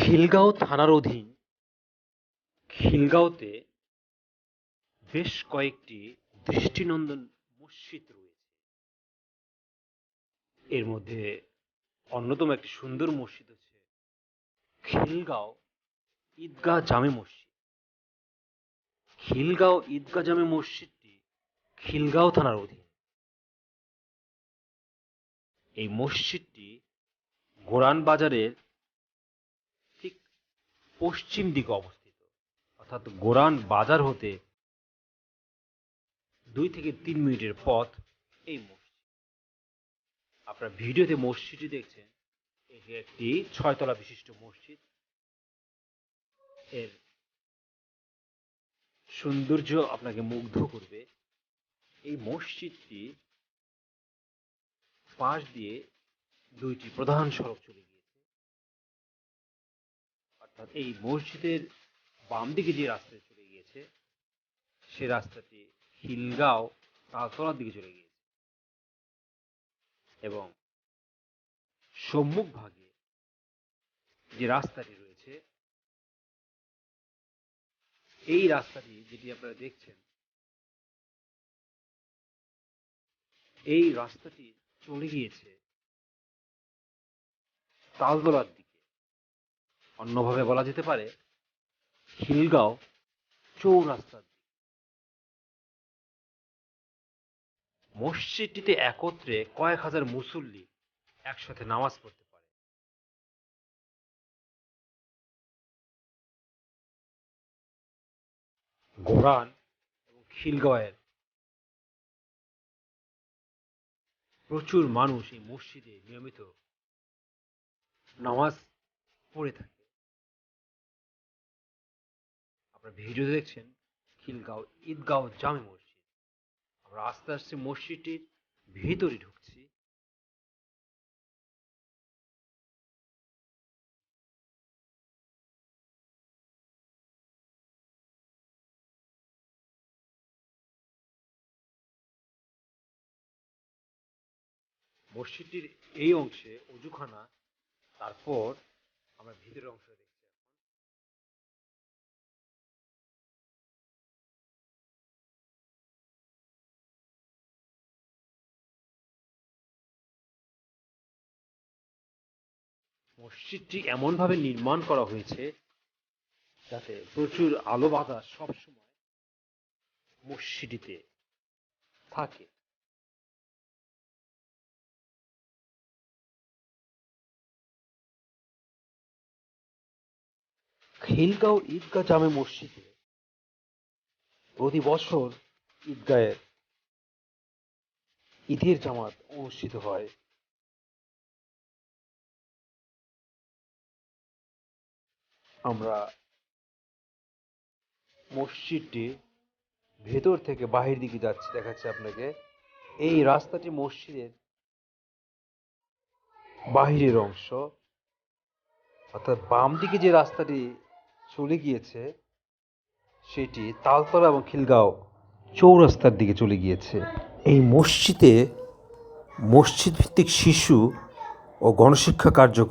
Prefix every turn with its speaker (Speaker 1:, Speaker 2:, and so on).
Speaker 1: খিলগাঁও থানার অধীন খিলগাঁওতে বেশ কয়েকটি দৃষ্টিনন্দন মসজিদ রয়েছে। এর মধ্যে অন্যতম একটি সুন্দর মসজিদ হচ্ছে খিলগাঁও ঈদগাহ জামে মসজিদ। খিলগাঁও ঈদগাহ জামে মসজিদটি খিলগাঁও থানার অধীন। এই মসজিদটি গোরান বাজারের ঠিক পশ্চিম দিকে অবস্থিত, অর্থাৎ গোরান বাজার হতে 2 থেকে 3 মিনিটের পথ এই মসজিদ। আপনারা ভিডিওতে মসজিদটি দেখছেন, এটি একটি 6 তলা বিশিষ্ট মসজিদ। এর সৌন্দর্য আপনাকে মুগ্ধ করবে। এই মসজিদটি পাশ দিয়ে 2টি প্রধান সড়ক চলে গিয়েছে, অর্থাৎ এই মসজিদের বাম দিকে যে রাস্তাটি চলে গিয়েছে সে রাস্তাটি খিলগাঁও তালতলার দিকে চলে গিয়েছে এবং সম্মুখ ভাগে যে রাস্তাটি রয়েছে এই রাস্তাটি যেটি আপনারা দেখছেন, এই রাস্তাটি চলে গিয়েছে তালতলার দিকে। অন্যভাবে বলা যেতে পারে খিলগাঁও চৌরাস্তার দিকে। মসজিদটিতে একত্রে কয়েক হাজার মুসল্লি একসাথে নামাজ পড়তে পারে। গোরান এবং খিলগাঁওয়ের প্রচুর মানুষ এই মসজিদে নিয়মিত নামাজ পড়ে থাকে। আপনারা ভিডিও দেখছেন খিলগাঁও ঈদগাঁও জামে মসজিদ। আমরা আস্তে আস্তে মসজিদটির ভিতরে ঢুকছি। মসজিদটির এই অংশে অজুখানা, তারপর আমরা ভিতরের অংশ দেখছি। মসজিদটি এমনভাবে নির্মাণ করা হয়েছে যাতে প্রচুর আলো বাতাস সবসময় মসজিদটিতে থাকে। খিলগাঁও ঈদগাহ জামে মসজিদে প্রতি বছর ঈদগাহের ঈদের জামাত অনুষ্ঠিত হয়। আমরা মসজিদটি ভেতর থেকে বাহির দিকে যাচ্ছি, দেখাচ্ছি আপনাকে। এই রাস্তাটি মসজিদের বাহিরের অংশ, অর্থাৎ বাম দিকে যে রাস্তাটি চলে গিয়েছে সেটি তালতলা এবং খিলগাঁও চৌরাস্তার দিকে চলে গিয়েছে। এই মসজিদে মসজিদ ভিত্তিক শিশু ও গণশিক্ষা কার্যক্রম